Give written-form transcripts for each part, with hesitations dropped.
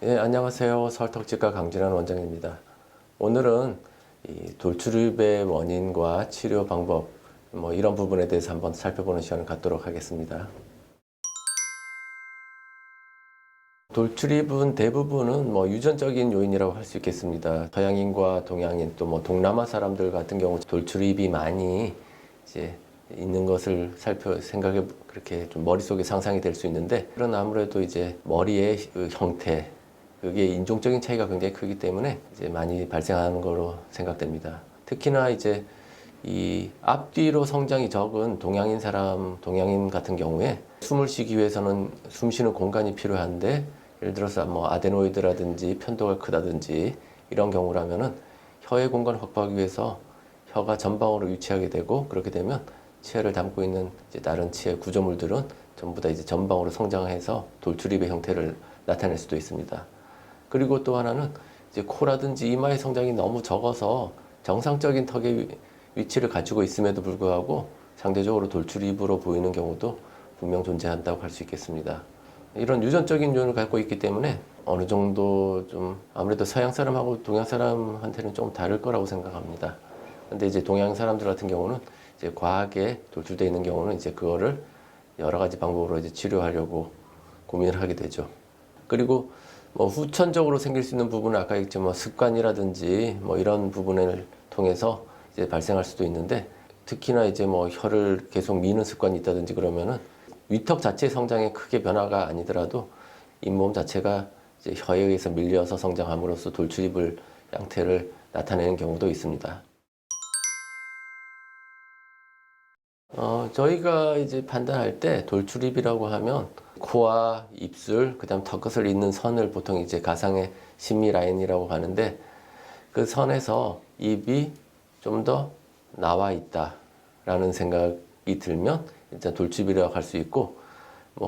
예, 안녕하세요. 설턱지과 강진환 원장입니다. 오늘은 이 돌출입의 원인과 치료 방법, 이런 부분에 대해서 한번 살펴보는 시간을 갖도록 하겠습니다. 돌출입은 대부분은 유전적인 요인이라고 할 수 있겠습니다. 서양인과 동양인 또 동남아 사람들 같은 경우 돌출입이 많이 이제 있는 것을 생각해 그렇게 좀 머릿속에 상상이 될 수 있는데, 그런 아무래도 이제 머리의 그 형태, 그게 인종적인 차이가 굉장히 크기 때문에 이제 많이 발생하는 거로 생각됩니다. 특히나 이제 이 앞뒤로 성장이 적은 동양인 같은 경우에 숨을 쉬기 위해서는 숨 쉬는 공간이 필요한데, 예를 들어서 아데노이드라든지 편도가 크다든지 이런 경우라면은 혀의 공간을 확보하기 위해서 혀가 전방으로 위치하게 되고, 그렇게 되면 치아를 담고 있는 이제 다른 치아 구조물들은 전부 다 이제 전방으로 성장해서 돌출입의 형태를 나타낼 수도 있습니다. 그리고 또 하나는 이제 코라든지 이마의 성장이 너무 적어서 정상적인 턱의 위치를 가지고 있음에도 불구하고 상대적으로 돌출입으로 보이는 경우도 분명 존재한다고 할 수 있겠습니다. 이런 유전적인 요인을 갖고 있기 때문에 어느 정도 좀 아무래도 서양 사람하고 동양 사람한테는 좀 다를 거라고 생각합니다. 근데 이제 동양 사람들 같은 경우는 이제 과하게 돌출되어 있는 경우는 이제 그거를 여러 가지 방법으로 이제 치료하려고 고민을 하게 되죠. 그리고 후천적으로 생길 수 있는 부분은 아까 얘기했지만 습관이라든지 이런 부분을 통해서 이제 발생할 수도 있는데, 특히나 이제 혀를 계속 미는 습관이 있다든지 그러면은 위턱 자체의 성장에 크게 변화가 아니더라도 잇몸 자체가 이제 혀에 의해서 밀려서 성장함으로써 돌출입을 양태를 나타내는 경우도 있습니다. 저희가 이제 판단할 때 돌출입이라고 하면 코와 입술, 그다음 턱끝을 잇는 선을 보통 이제 가상의 심미 라인이라고 하는데, 그 선에서 입이 좀 더 나와 있다라는 생각이 들면 일단 돌출입이라고 할 수 있고,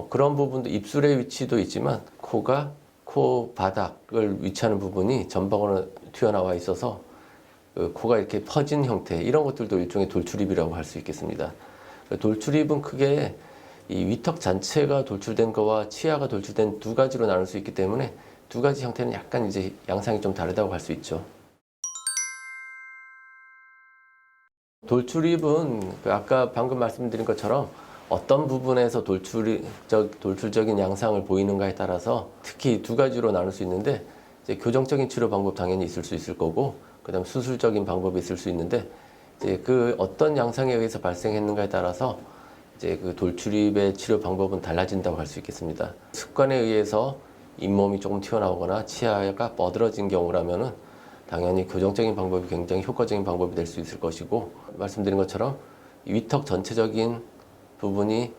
그런 부분도 입술의 위치도 있지만 코 바닥을 위치하는 부분이 전방으로 튀어나와 있어서 그 코가 이렇게 퍼진 형태, 이런 것들도 일종의 돌출입이라고 할 수 있겠습니다. 돌출입은 크게 이 위턱 전체가 돌출된 거와 치아가 돌출된 두 가지로 나눌 수 있기 때문에 두 가지 형태는 약간 이제 양상이 좀 다르다고 할 수 있죠. 돌출입은 아까 방금 말씀드린 것처럼 어떤 부분에서 돌출적인 양상을 보이는가에 따라서 특히 두 가지로 나눌 수 있는데, 이제 교정적인 치료 방법 당연히 있을 수 있을 거고, 그다음 수술적인 방법이 있을 수 있는데, 이제 그 어떤 양상에 의해서 발생했는가에 따라서 이제 그 돌출입의 치료 방법은 달라진다고 할 수 있겠습니다. 습관에 의해서 잇몸이 조금 튀어나오거나 치아가 뻗어진 경우라면은 당연히 교정적인 방법이 굉장히 효과적인 방법이 될 수 있을 것이고, 말씀드린 것처럼 위턱 전체적인 부분이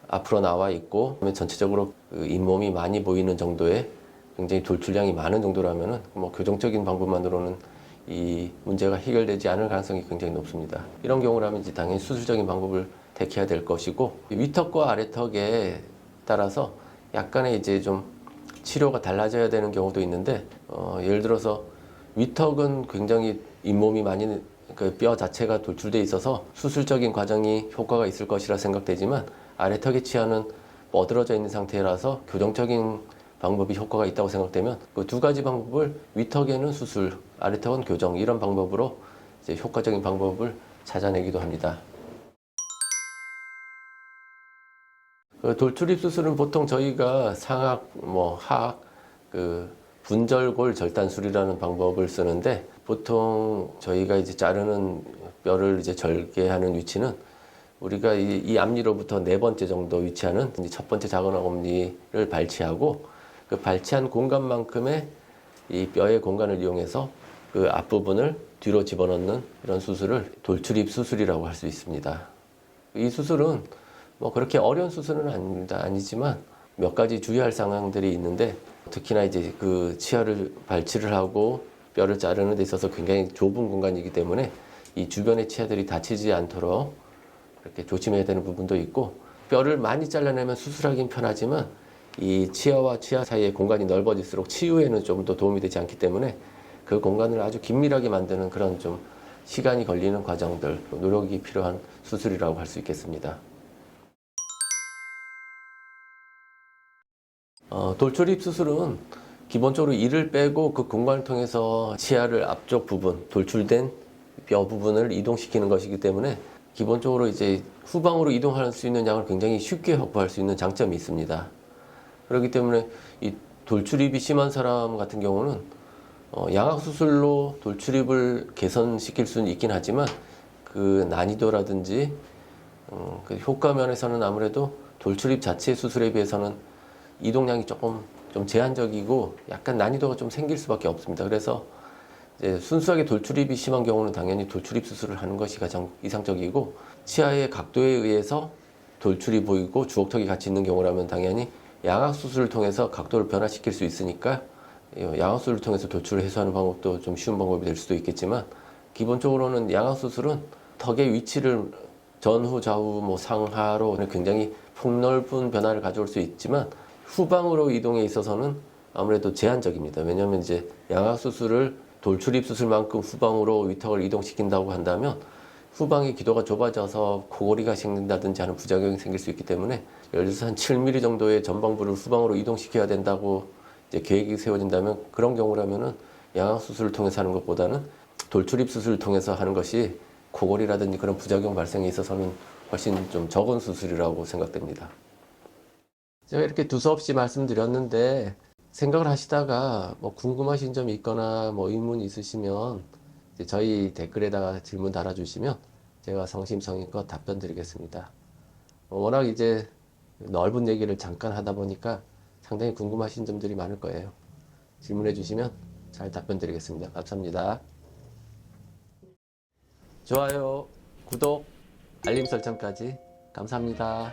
앞으로 나와 있고, 전체적으로 그 잇몸이 많이 보이는 정도의 굉장히 돌출량이 많은 정도라면은 교정적인 방법만으로는 이 문제가 해결되지 않을 가능성이 굉장히 높습니다. 이런 경우라면 이제 당연히 수술적인 방법을 택해야 될 것이고, 위턱과 아래턱에 따라서 약간의 이제 좀 치료가 달라져야 되는 경우도 있는데, 예를 들어서 위턱은 굉장히 잇몸이 많이 그 뼈 자체가 돌출돼 있어서 수술적인 과정이 효과가 있을 것이라 생각되지만, 아래턱의 치아는 뻗어져 있는 상태라서 교정적인 방법이 효과가 있다고 생각되면 그 두 가지 방법을 위턱에는 수술, 아래턱은 교정, 이런 방법으로 이제 효과적인 방법을 찾아내기도 합니다. 그 돌출입 수술은 보통 저희가 상악, 하악, 그 분절골 절단술이라는 방법을 쓰는데, 보통 저희가 이제 자르는 뼈를 이제 절개하는 위치는 우리가 이 앞니로부터 네 번째 정도 위치하는 이제 첫 번째 작은 어금니를 발치하고, 그 발치한 공간만큼의 이 뼈의 공간을 이용해서 그 앞부분을 뒤로 집어넣는 이런 수술을 돌출입 수술이라고 할 수 있습니다. 이 수술은 그렇게 어려운 수술은 아니지만 몇 가지 주의할 상황들이 있는데, 특히나 이제 그 치아를 발치를 하고 뼈를 자르는 데 있어서 굉장히 좁은 공간이기 때문에 이 주변의 치아들이 다치지 않도록 이렇게 조심해야 되는 부분도 있고, 뼈를 많이 잘라내면 수술하기는 편하지만 이 치아와 치아 사이의 공간이 넓어질수록 치유에는 좀 더 도움이 되지 않기 때문에 그 공간을 아주 긴밀하게 만드는 그런 좀 시간이 걸리는 과정들, 노력이 필요한 수술이라고 할 수 있겠습니다. 돌출입 수술은 기본적으로 이를 빼고 그 공간을 통해서 치아를 앞쪽 부분, 돌출된 뼈 부분을 이동시키는 것이기 때문에 기본적으로 이제 후방으로 이동할 수 있는 양을 굉장히 쉽게 확보할 수 있는 장점이 있습니다. 그렇기 때문에 이 돌출입이 심한 사람 같은 경우는 양악 수술로 돌출입을 개선시킬 수는 있긴 하지만 그 난이도라든지 그 효과 면에서는 아무래도 돌출입 자체 수술에 비해서는 이동량이 조금 좀 제한적이고 약간 난이도가 좀 생길 수밖에 없습니다. 그래서 이제 순수하게 돌출입이 심한 경우는 당연히 돌출입 수술을 하는 것이 가장 이상적이고, 치아의 각도에 의해서 돌출이 보이고 주걱턱이 같이 있는 경우라면 당연히 양악 수술을 통해서 각도를 변화시킬 수 있으니까 양악 수술을 통해서 돌출을 해소하는 방법도 좀 쉬운 방법이 될 수도 있겠지만, 기본적으로는 양악 수술은 턱의 위치를 전후 좌우 뭐 상하로 굉장히 폭넓은 변화를 가져올 수 있지만 후방으로 이동에 있어서는 아무래도 제한적입니다. 왜냐하면 이제 양악 수술을 돌출입 수술만큼 후방으로 위턱을 이동시킨다고 한다면 후방의 기도가 좁아져서 코골이가 생긴다든지 하는 부작용이 생길 수 있기 때문에, 예를 들어서 한 7mm 정도의 전방부를 후방으로 이동시켜야 된다고 이제 계획이 세워진다면, 그런 경우라면은 양악 수술을 통해서 하는 것보다는 돌출입 수술을 통해서 하는 것이 코골이라든지 그런 부작용 발생에 있어서는 훨씬 좀 적은 수술이라고 생각됩니다. 제가 이렇게 두서없이 말씀드렸는데 생각을 하시다가 뭐 궁금하신 점이 있거나 뭐 의문이 있으시면 이제 저희 댓글에다가 질문 달아주시면 제가 성심성의껏 답변 드리겠습니다. 워낙 이제 넓은 얘기를 잠깐 하다 보니까 상당히 궁금하신 점들이 많을 거예요. 질문해 주시면 잘 답변 드리겠습니다. 감사합니다. 좋아요, 구독, 알림 설정까지 감사합니다.